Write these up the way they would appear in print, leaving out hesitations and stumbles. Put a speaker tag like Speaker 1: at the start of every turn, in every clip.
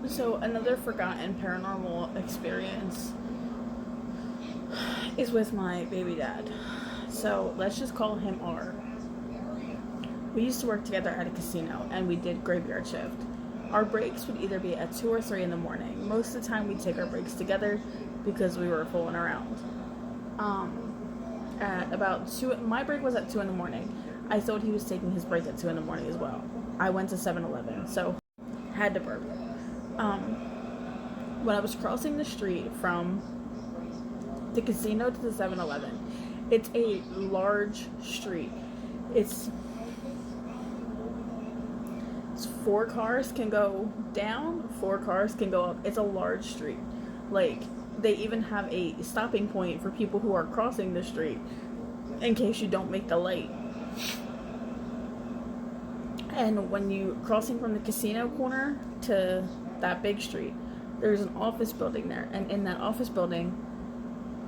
Speaker 1: So another forgotten paranormal experience is with my baby dad. So let's just call him R. We used to work together at a casino and we did graveyard shift. Our breaks would either be at 2 or 3 in the morning. Most of the time we'd take our breaks together because we were fooling around. At about 2, my break was at 2 in the morning. I thought he was taking his break at 2 in the morning as well. I went to 7-Eleven, so had to burp. When I was crossing the street from the casino to the 7-Eleven, it's a large street. It's 4 cars can go down, 4 cars can go up. It's a large street. Like, they even have a stopping point for people who are crossing the street in case you don't make the light. And when you crossing from the casino corner to that big street, there's an office building there, and in that office building,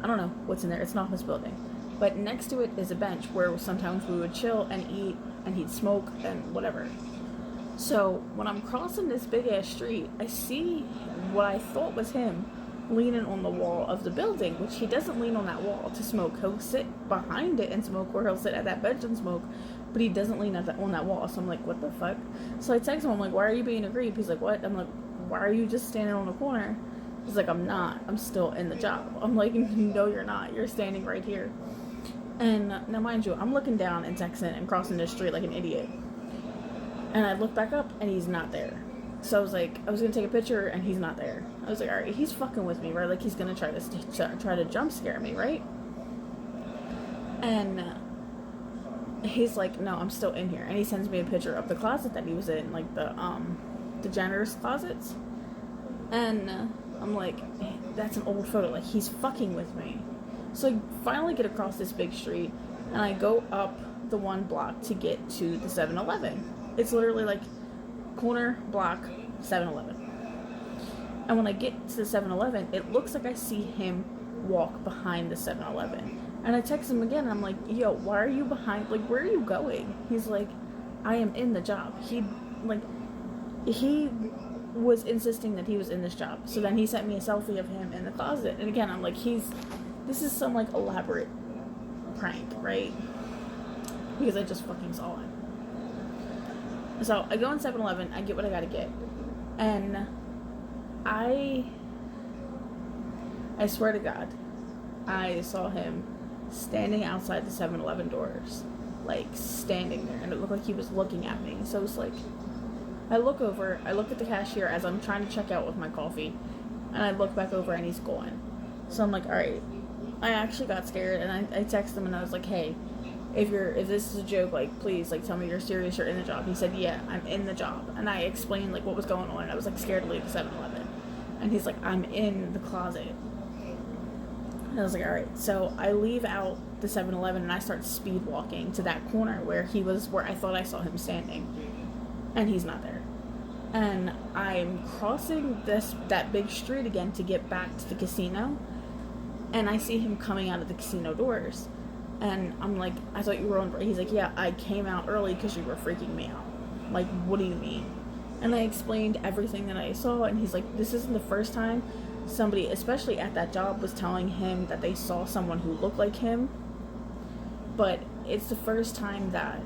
Speaker 1: I don't know what's in there, it's an office building, but next to it is a bench where sometimes we would chill and eat, and he'd smoke and whatever. So when I'm crossing this big ass street, I see what I thought was him leaning on the wall of the building, which he doesn't lean on that wall to smoke. He'll sit behind it and smoke, or he'll sit at that bench and smoke, but he doesn't lean on that wall. So I'm like, what the fuck? So I text him, I'm like, why are you being a creep? He's like, what? I'm like, why are you just standing on the corner? He's like, I'm not. I'm still in the job. I'm like, no, you're not. You're standing right here. And now, mind you, I'm looking down and texting and crossing the street like an idiot. And I look back up and he's not there. So I was like, I was gonna take a picture and he's not there. I was like, all right, he's fucking with me, right? Like, he's gonna try to jump scare me, right? And he's like, no, I'm still in here. And he sends me a picture of the closet that he was in, like the janitor's closets. And I'm like, that's an old photo. Like, he's fucking with me. So I finally get across this big street and I go up the 1 block to get to the 7-Eleven. It's literally like corner block 7-Eleven. And when I get to the 7-Eleven, it looks like I see him walk behind the 7-Eleven. And I text him again and I'm like, yo, why are you behind? Like, where are you going? He's like, I am in the job. He was insisting that he was in this job. So then he sent me a selfie of him in the closet. And again, I'm like, this is some like elaborate prank, right? Because I just fucking saw him. So I go in 7-Eleven, I get what I gotta get. And I swear to God, I saw him standing outside the 7-Eleven doors. Like, standing there. And it looked like he was looking at me. So it was like, I look over, I look at the cashier as I'm trying to check out with my coffee. And I look back over and he's gone. So I'm like, alright. I actually got scared and I texted him and I was like, hey, if this is a joke, like, please, like, tell me you're serious, you're in the job. He said, yeah, I'm in the job. And I explained, like, what was going on. And I was, like, scared to leave the 7-Eleven. And he's like, I'm in the closet. And I was like, all right. So I leave out the 7-Eleven and I start speed walking to that corner where I thought I saw him standing. And he's not there. And I'm crossing that big street again to get back to the casino. And I see him coming out of the casino doors. And I'm like, I thought you were on break. He's like, yeah, I came out early because you were freaking me out. Like, what do you mean? And I explained everything that I saw, and he's like, this isn't the first time somebody, especially at that job, was telling him that they saw someone who looked like him. But it's the first time that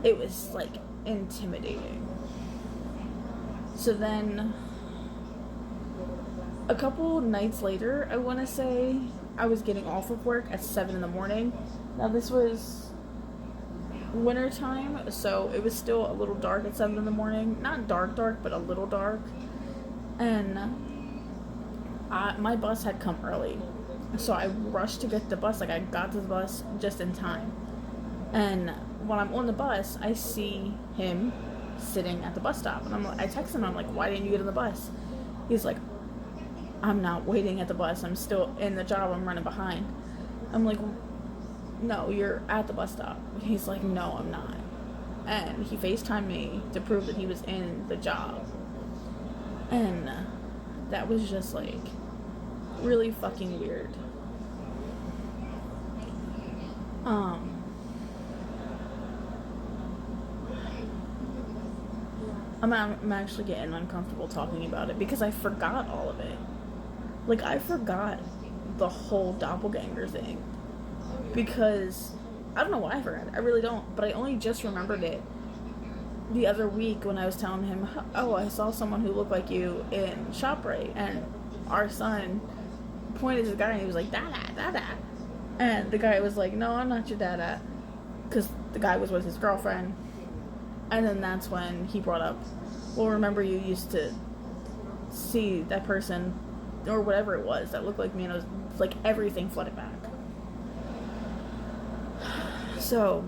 Speaker 1: it was, like, intimidating. So then, a couple nights later, I want to say, I was getting off of work at 7 in the morning. Now this was winter time, so it was still a little dark at 7 in the morning. Not dark, but a little dark. And my bus had come early. So I rushed to get the bus. Like, I got to the bus just in time. And when I'm on the bus, I see him sitting at the bus stop. And I text him, I'm like, why didn't you get on the bus? He's like, I'm not waiting at the bus. I'm still in the job. I'm running behind. I'm like, no, you're at the bus stop. He's like, no, I'm not. And he FaceTimed me to prove that he was in the job. And that was just, like, really fucking weird. I'm actually getting uncomfortable talking about it because I forgot all of it. Like, I forgot the whole doppelganger thing. Because, I don't know why I forgot it. I really don't. But I only just remembered it the other week when I was telling him, oh, I saw someone who looked like you in ShopRite. And our son pointed to the guy and he was like, Dada, Dada. And the guy was like, no, I'm not your Dada. Because the guy was with his girlfriend. And then that's when he brought up, well, remember you used to see that person, or whatever it was, that looked like me, and it was like everything flooded back. So,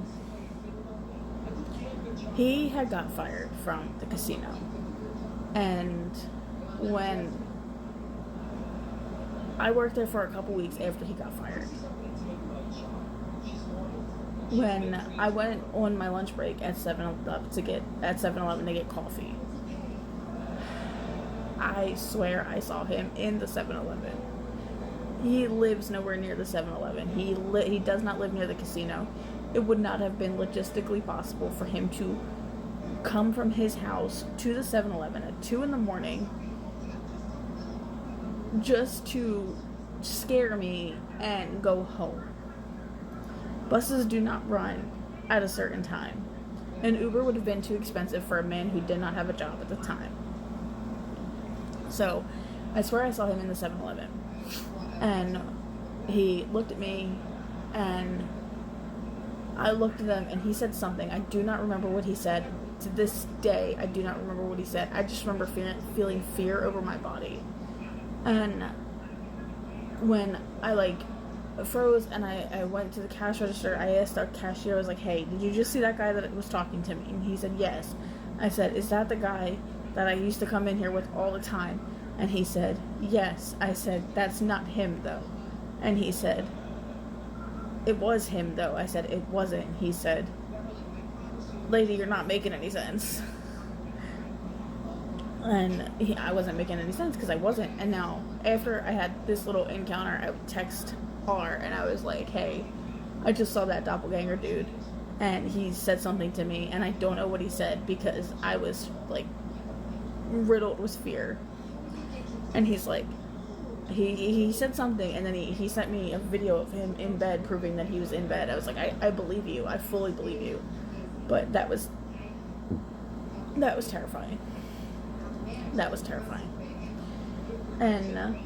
Speaker 1: he had got fired from the casino. And when I worked there for a couple weeks after he got fired, when I went on my lunch break at 7-Eleven to get coffee, I swear I saw him in the 7-Eleven. He lives nowhere near the 7-Eleven. He does not live near the casino. It would not have been logistically possible for him to come from his house to the 7-Eleven at 2 in the morning just to scare me and go home. Buses do not run at a certain time. An Uber would have been too expensive for a man who did not have a job at the time. So, I swear I saw him in the 7-Eleven. And he looked at me, and I looked at him, and he said something. I do not remember what he said. To this day, I do not remember what he said. I just remember feeling fear over my body. And when I, froze and I went to the cash register, I asked our cashier, I was like, hey, did you just see that guy that was talking to me? And he said, yes. I said, is that the guy that I used to come in here with all the time? And he said, yes. I said, that's not him, though. And he said, it was him, though. I said, it wasn't. He said, lady, you're not making any sense. And I wasn't making any sense because I wasn't. And now, after I had this little encounter, I would text R and I was like, hey, I just saw that doppelganger dude and he said something to me and I don't know what he said because I was riddled with fear. And he's like, he said something and then he sent me a video of him in bed proving that he was in bed. I was like, I believe you, I fully believe you. But that was terrifying. That was terrifying. And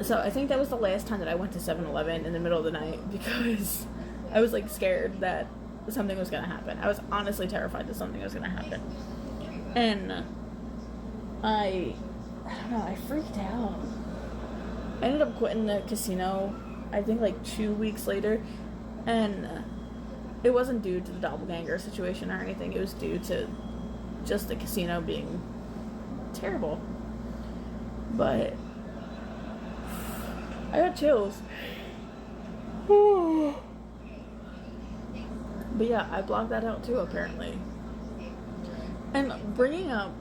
Speaker 1: so I think that was the last time that I went to 7-Eleven in the middle of the night because I was scared that something was going to happen. I was honestly terrified that something was going to happen. And I don't know, I freaked out. I ended up quitting the casino, I think 2 weeks later, and it wasn't due to the doppelganger situation or anything. It was due to just the casino being terrible. But I got chills. But yeah, I blocked that out too, apparently. And bringing up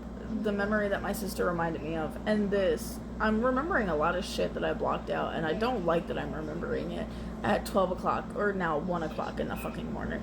Speaker 1: the memory that my sister reminded me of, and this, I'm remembering a lot of shit that I blocked out, and I don't like that I'm remembering it at 12 o'clock, or now 1 o'clock in the fucking morning.